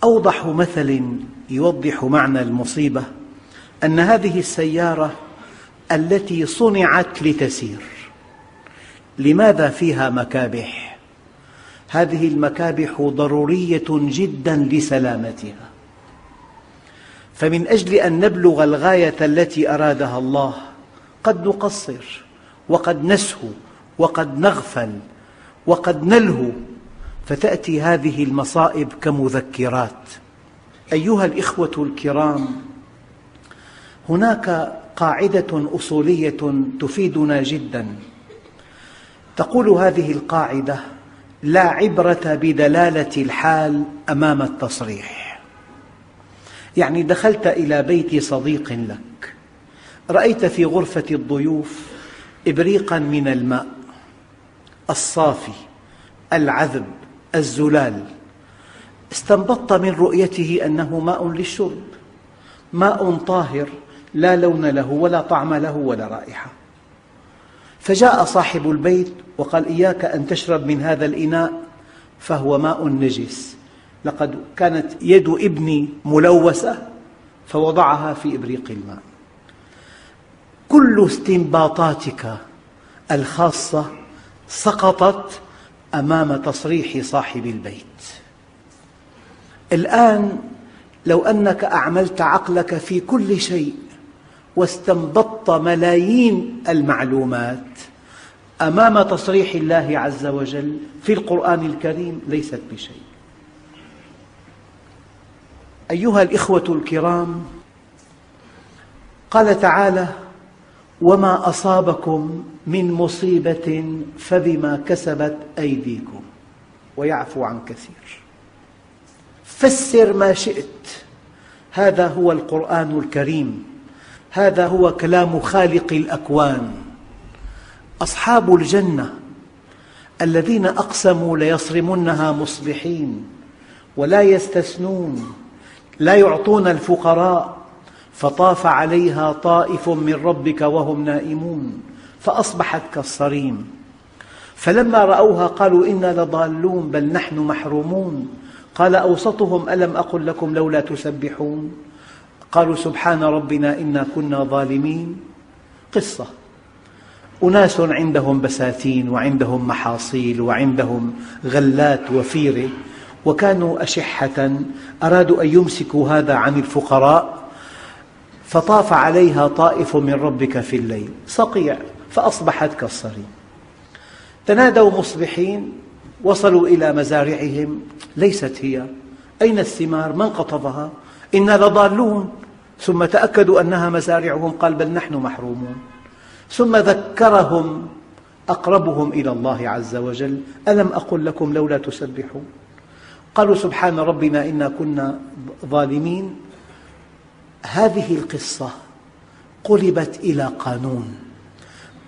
أوضح مثل يوضح معنى المصيبة أن هذه السيارة التي صنعت لتسير، لماذا فيها مكابح؟ هذه المكابح ضرورية جدا لسلامتها، فمن أجل أن نبلغ الغاية التي أرادها الله قد نقصر، وقد نسهو، وقد نغفل، وقد نلهو، فتأتي هذه المصائب كمذكرات. أيها الإخوة الكرام، هناك قاعدة أصولية تفيدنا جدا، تقول هذه القاعدة: لا عبرة بدلالة الحال أمام التصريح. يعني دخلت إلى بيت صديق لك، رأيت في غرفة الضيوف إبريقا من الماء الصافي العذب الزلال، استنبطت من رؤيته أنه ماء للشرب، ماء طاهر لا لون له ولا طعم له ولا رائحة. فجاء صاحب البيت وقال: إياك أن تشرب من هذا الإناء فهو ماء نجس، لقد كانت يد ابني ملوثة فوضعها في إبريق الماء. كل استنباطاتك الخاصة سقطت أمام تصريح صاحب البيت. الآن لو أنك أعملت عقلك في كل شيء واستنبطت ملايين المعلومات أمام تصريح الله عز وجل في القرآن الكريم ليست بشيء. أيها الإخوة الكرام، قال تعالى: وما أصابكم من مصيبة فبما كسبت أيديكم ويعفو عن كثير. فسر ما شئت، هذا هو القرآن الكريم، هذا هو كلام خالق الأكوان. أصحاب الجنة الذين أقسموا ليصرمنها مصبحين ولا يستثنون، لا يعطون الفقراء، فطاف عليها طائف من ربك وهم نائمون فأصبحت كالصريم. فلما رأوها قالوا: إنا لضالون بل نحن محرومون. قال أوسطهم: ألم أقل لكم لولا تسبحون؟ قالوا: سبحان ربنا إنا كنا ظالمين. قصة: أناس عندهم بساتين وعندهم محاصيل وعندهم غلات وفيرة، وكانوا أشحة، أرادوا أن يمسكوا هذا عن الفقراء، فطاف عليها طائف من ربك في الليل صقيع فأصبحت كالصريم. تنادوا مصبحين، وصلوا إلى مزارعهم، ليست هي، أين الثمار؟ من قطفها؟ إنا لضالون. ثم تأكدوا أنها مزارعهم، قال: بل نحن محرومون. ثم ذكرهم أقربهم إلى الله عز وجل: ألم أقل لكم لولا تسبحون؟ قالوا: سبحان ربنا إنا كنا ظالمين. هذه القصة قلبت إلى قانون،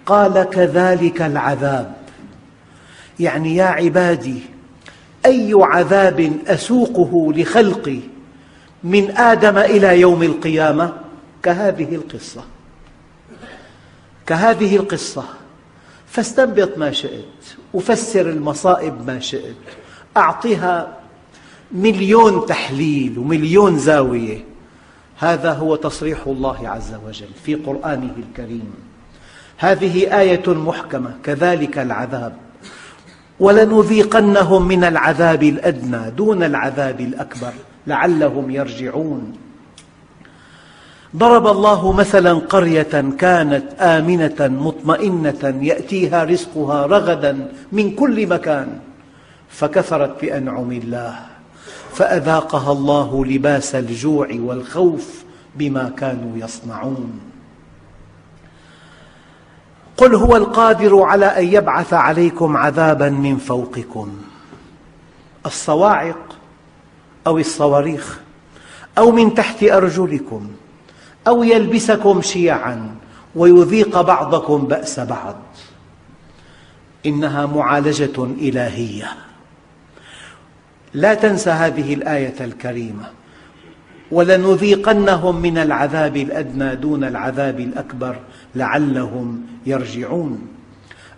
قال: كذلك العذاب. يعني يا عبادي، أي عذاب أسوقه لخلقي من آدم إلى يوم القيامة كهذه القصة، كهذه القصة. فاستنبط ما شئت وفسر المصائب ما شئت، أعطها مليون تحليل ومليون زاوية. هذا هو تصريح الله عز وجل في قرآنه الكريم. هذه آية محكمة. كذلك العذاب، ولنذيقنهم من العذاب الأدنى دون العذاب الأكبر لعلهم يرجعون. ضرب الله مثلا قرية كانت آمنة مطمئنة يأتيها رزقها رغدا من كل مكان فكفرت بأنعم الله فأذاقها الله لباس الجوع والخوف بما كانوا يصنعون. قل هو القادر على أن يبعث عليكم عذابا من فوقكم، الصواعق أو الصواريخ، أو من تحت أرجلكم، أو يلبسكم شيعا ويذيق بعضكم بأس بعض. إنها معالجة إلهية. لا تنسى هذه الآية الكريمة: ولنذيقنهم من العذاب الأدنى دون العذاب الأكبر لعلهم يرجعون.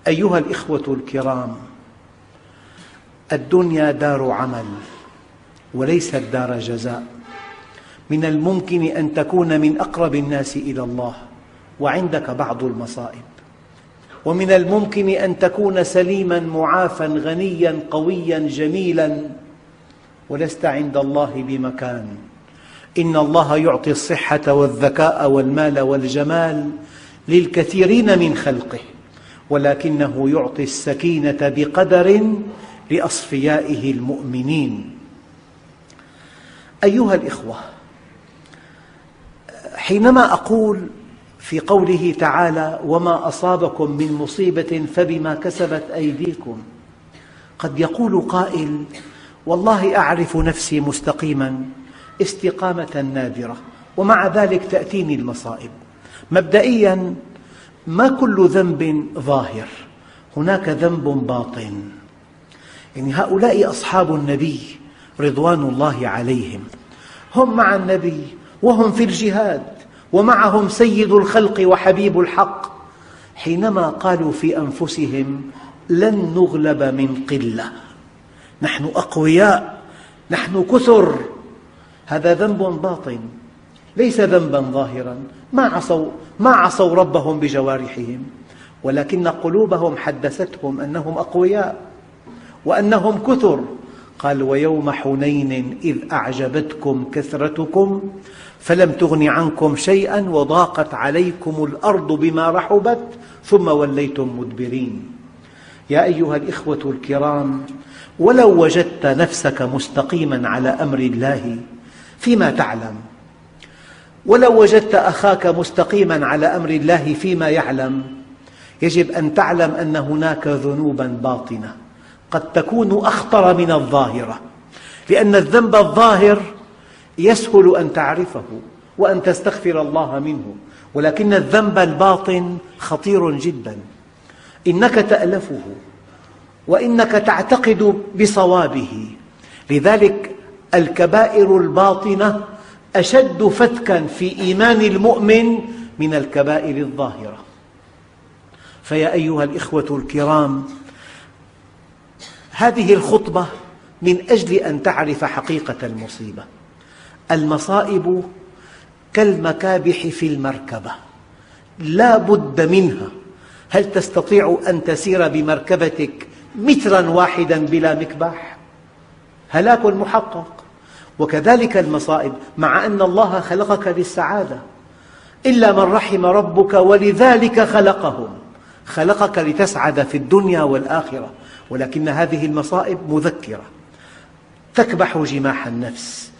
أيها الإخوة الكرام، الدنيا دار عمل وليست دار جزاء. من الممكن أن تكون من أقرب الناس إلى الله وعندك بعض المصائب، ومن الممكن أن تكون سليما معافى غنيا قويا جميلا ولست عند الله بمكان. إن الله يعطي الصحة والذكاء والمال والجمال للكثيرين من خلقه، ولكنه يعطي السكينة بقدر لأصفيائه المؤمنين. أيها الإخوة، حينما أقول في قوله تعالى: وما أصابكم من مصيبة فبما كسبت أيديكم، قد يقول قائل: والله أعرف نفسي مستقيما استقامة نادرة، ومع ذلك تأتيني المصائب. مبدئياً، ما كل ذنب ظاهر، هناك ذنب باطن. يعني هؤلاء أصحاب النبي رضوان الله عليهم، هم مع النبي وهم في الجهاد، ومعهم سيد الخلق وحبيب الحق، حينما قالوا في أنفسهم: لن نغلب من قلة، نحن أقوياء، نحن كثر. هذا ذنب باطن ليس ذنبا ظاهرا. ما عصوا ربهم بجوارحهم، ولكن قلوبهم حدثتهم أنهم أقوياء وأنهم كثر. قال: ويوم حنين إذ أعجبتكم كثرتكم فلم تغن عنكم شيئا وضاقت عليكم الأرض بما رحبت ثم وليتم مدبرين. يا أيها الإخوة الكرام، ولو وجدت نفسك مستقيما على أمر الله فيما تعلم، ولو وجدت أخاك مستقيما على أمر الله فيما يعلم، يجب أن تعلم أن هناك ذنوبا باطنة قد تكون أخطر من الظاهرة، لأن الذنب الظاهر يسهل أن تعرفه وأن تستغفر الله منه، ولكن الذنب الباطن خطير جدا. إنك تألفه وإنك تعتقد بصوابه. لذلك الكبائر الباطنة أشد فتكا في إيمان المؤمن من الكبائر الظاهرة. فيا أيها الإخوة الكرام، هذه الخطبة من أجل أن تعرف حقيقة المصيبة. المصائب كالمكابح في المركبة، لا بد منها. هل تستطيع أن تسير بمركبتك مترا واحدا بلا مكبح؟ هلاك محقق. وكذلك المصائب، مع أن الله خلقك للسعادة، إلا من رحم ربك ولذلك خلقهم، خلقك لتسعد في الدنيا والآخرة، ولكن هذه المصائب مذكرة تكبح جماح النفس،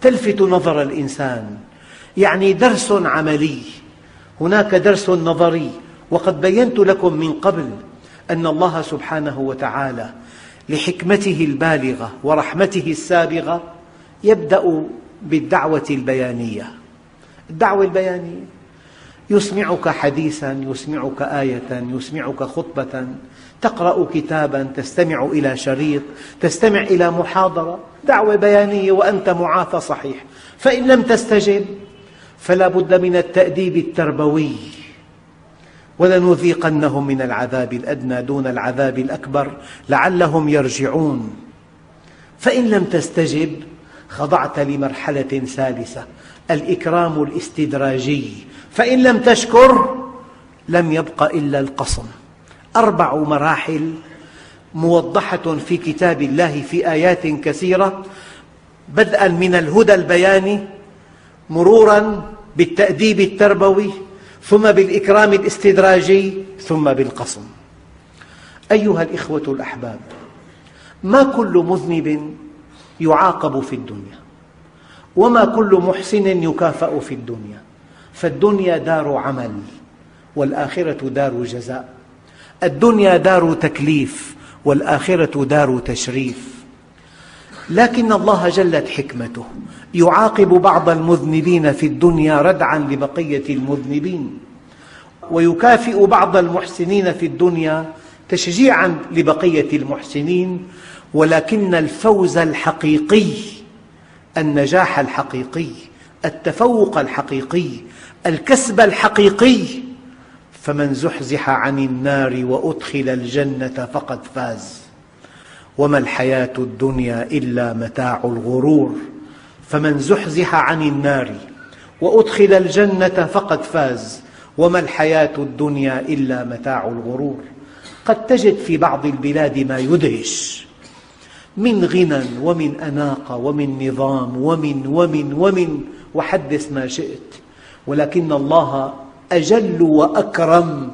تلفت نظر الإنسان، يعني درس عملي. هناك درس نظري، وقد بينت لكم من قبل أن الله سبحانه وتعالى لحكمته البالغة ورحمته السابغة يبدأ بالدعوة البيانية. الدعوة البيانية يسمعك حديثاً، يسمعك آية، يسمعك خطبة، تقرأ كتاباً، تستمع إلى شريط، تستمع إلى محاضرة، دعوة بيانية وأنت معافى صحيح. فإن لم تستجب فلا بد من التأديب التربوي، ولنذيقنهم من العذاب الأدنى دون العذاب الأكبر لعلهم يرجعون. فإن لم تستجب خضعت لمرحلة ثالثة، الإكرام الاستدراجي. فإن لم تشكر لم يبق إلا القصم. 4 مراحل موضحة في كتاب الله في آيات كثيرة، بدءا من الهدى البياني، مرورا بالتأديب التربوي، ثم بالإكرام الاستدراجي، ثم بالقصم. أيها الإخوة الأحباب، ما كل مذنب يعاقب في الدنيا، وما كل محسن يكافأ في الدنيا، فالدنيا دار عمل والآخرة دار جزاء. الدنيا دار تكليف والآخرة دار تشريف. لكن الله جلت حكمته يعاقب بعض المذنبين في الدنيا ردعا لبقية المذنبين، ويكافئ بعض المحسنين في الدنيا تشجيعا لبقية المحسنين. ولكن الفوز الحقيقي، النجاح الحقيقي، التفوق الحقيقي، الكسب الحقيقي، فمن زحزح عن النار وأدخل الجنة فقد فاز. وما الحياة الدنيا إلا متاع الغرور. فمن زحزح عن النار وأدخل الجنة فقد فاز. وما الحياة الدنيا إلا متاع الغرور. قد تجد في بعض البلاد ما يدهش من غنى ومن أناقة ومن نظام ومن وحدث ما شئت، ولكن الله أجل وأكرم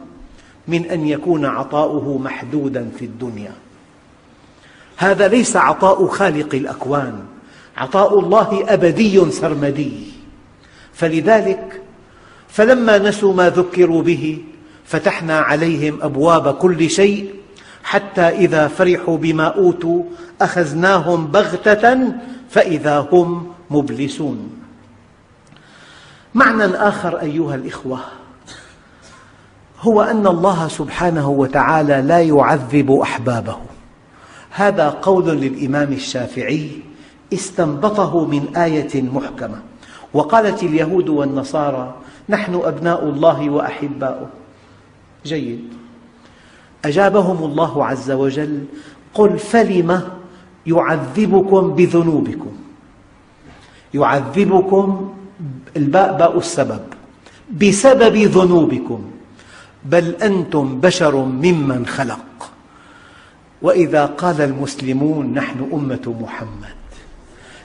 من أن يكون عطاؤه محدودا في الدنيا. هذا ليس عطاء خالق الأكوان، عطاء الله أبدي سرمدي. فلذلك فلما نسوا ما ذكروا به فتحنا عليهم أبواب كل شيء، حتى إذا فرحوا بما أوتوا أخذناهم بغتة فإذا هم مبلسون. معنى آخر أيها الإخوة هو أن الله سبحانه وتعالى لا يعذب أحبابه. هذا قول للإمام الشافعي استنبطه من آية محكمة. وقالت اليهود والنصارى نحن أبناء الله وأحباؤه. جيد. أجابهم الله عز وجل قل فلم يعذبكم بذنوبكم. يعذبكم، الباء باء السبب، بسبب ذنوبكم، بل أنتم بشر ممن خلق. وإذا قال المسلمون نحن أمة محمد،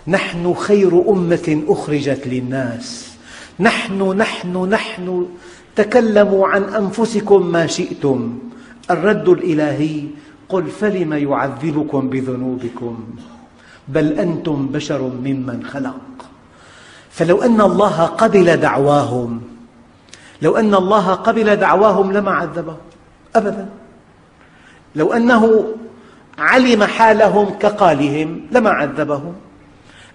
نحن خير أمة أخرجت للناس، نحن تكلموا عن أنفسكم ما شئتم، الرد الإلهي قل فلم يعذبكم بذنوبكم بل أنتم بشر ممن خلق. فلو أن الله قبل دعواهم، لما عذبهم أبدا. لو أنه علم حالهم كقالهم لما عذبهم.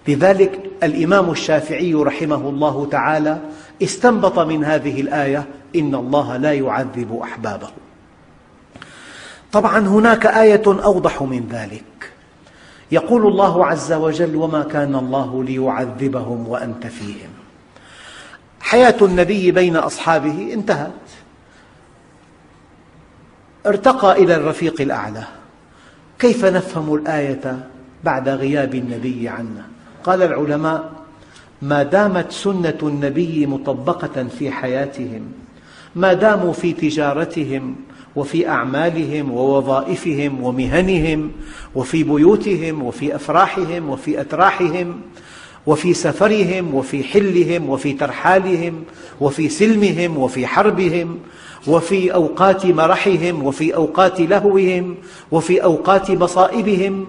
لذلك الإمام الشافعي رحمه الله تعالى استنبط من هذه الآية إن الله لا يعذب أحبابه. طبعا هناك آية أوضح من ذلك، يقول الله عز وجل وما كان الله ليعذبهم وأنت فيهم. حياة النبي بين أصحابه انتهت، ارتقى إلى الرفيق الأعلى. كيف نفهم الآية بعد غياب النبي عنا؟ قال العلماء ما دامت سنة النبي مطبقة في حياتهم، ما داموا في تجارتهم وفي أعمالهم ووظائفهم ومهنهم وفي بيوتهم وفي أفراحهم وفي أتراحهم وفي سفرهم وفي حلهم وفي ترحالهم وفي سلمهم وفي حربهم وفي أوقات مرحهم وفي أوقات لهوهم وفي أوقات مصائبهم،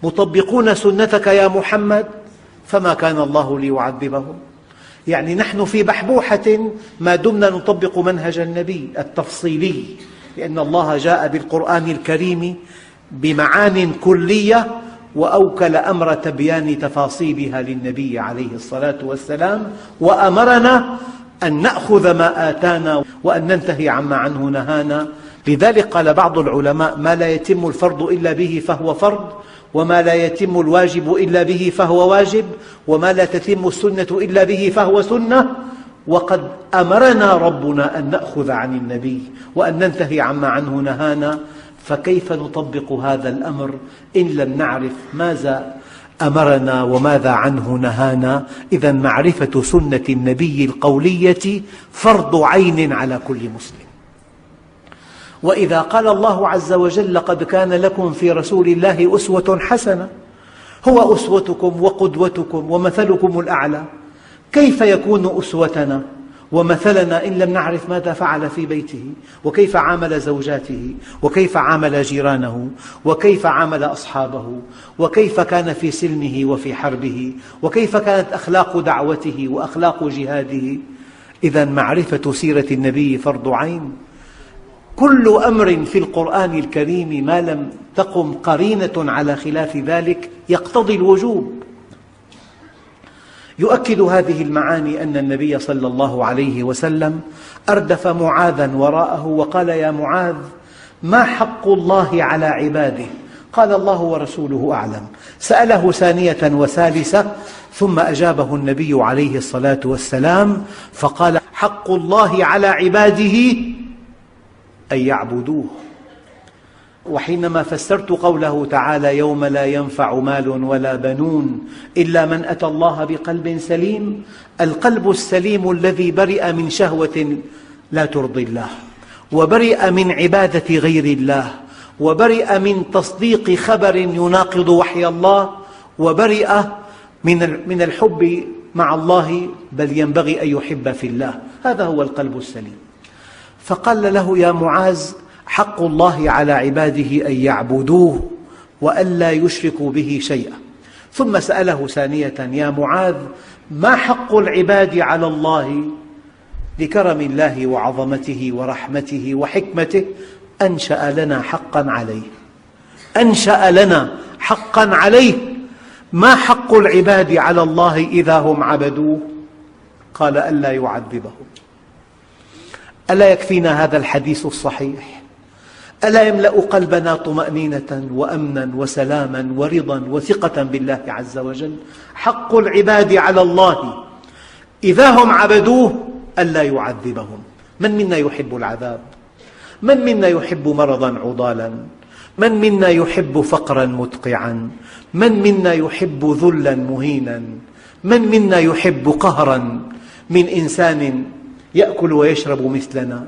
مطبقون سنتك يا محمد، فما كان الله ليعذبهم. يعني نحن في بحبوحة ما دمنا نطبق منهج النبي التفصيلي، لأن الله جاء بالقرآن الكريم بمعان كلية وأوكل أمر تبيان تفاصيلها للنبي عليه الصلاة والسلام، وأمرنا أن نأخذ ما آتانا وأن ننتهي عما عنه نهانا. لذلك قال بعض العلماء ما لا يتم الفرض إلا به فهو فرض، وما لا يتم الواجب إلا به فهو واجب، وما لا تتم السنة إلا به فهو سنة، وقد أمرنا ربنا أن نأخذ عن النبي وأن ننتهي عما عنه نهانا، فكيف نطبق هذا الأمر إن لم نعرف ماذا أمرنا وماذا عنه نهانا؟ إذن معرفة سنة النبي القولية فرض عين على كل مسلم. وإذا قال الله عز وجل: لقد كان لكم في رسول الله أسوة حسنة، هو أسوتكم وقدوتكم ومثلكم الأعلى، كيف يكون أسوتنا ومثلنا إن لم نعرف ماذا فعل في بيته، وكيف عامل زوجاته، وكيف عامل جيرانه، وكيف عامل أصحابه، وكيف كان في سلمه وفي حربه، وكيف كانت أخلاق دعوته وأخلاق جهاده؟ إذن معرفة سيرة النبي فرض عين. كل أمر في القرآن الكريم ما لم تقم قرينة على خلاف ذلك يقتضي الوجوب. يؤكد هذه المعاني أن النبي صلى الله عليه وسلم أردف معاذا وراءه وقال: يا معاذ، ما حق الله على عباده؟ قال: الله ورسوله أعلم. سأله ثانية وثالثة، ثم أجابه النبي عليه الصلاة والسلام فقال: حق الله على عباده أن يعبدوه. وحينما فسرت قوله تعالى: يوم لا ينفع مال ولا بنون إلا من أتى الله بقلب سليم، القلب السليم الذي برئ من شهوة لا ترضي الله، وبرئ من عبادة غير الله، وبرئ من تصديق خبر يناقض وحي الله، وبرئ من الحب مع الله، بل ينبغي أن يحب في الله. هذا هو القلب السليم. فقال له: يا معاذ، حق الله على عباده أن يعبدوه وألا يشركوا به شيئا. ثم سأله ثانية: يا معاذ، ما حق العباد على الله لكرم الله وعظمته ورحمته وحكمته؟ أنشأ لنا حقا عليه، أنشأ لنا حقا عليه. ما حق العباد على الله إذا هم عبدوه؟ قال: ألا يعذبهم. ألا يكفينا هذا الحديث الصحيح؟ ألا يملأ قلبنا طمأنينة وأمنا وسلاما ورضا وثقة بالله عز وجل؟ حق العباد على الله إذا هم عبدوه ألا يعذبهم. من منا يحب العذاب؟ من منا يحب مرضا عضالا؟ من منا يحب فقرا مدقعا؟ من منا يحب ذلا مهينا؟ من منا يحب قهرا من إنسان يأكل ويشرب مثلنا؟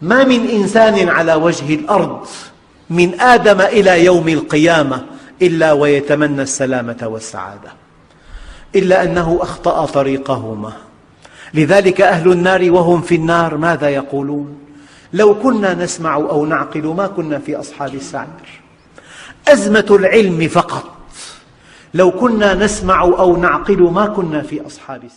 ما من إنسان على وجه الأرض من آدم إلى يوم القيامة إلا ويتمنى السلامة والسعادة، إلا أنه أخطأ طريقهما. لذلك أهل النار وهم في النار ماذا يقولون؟ لو كنا نسمع أو نعقل ما كنا في أصحاب السعير. أزمة العلم فقط. لو كنا نسمع أو نعقل ما كنا في أصحاب السعير.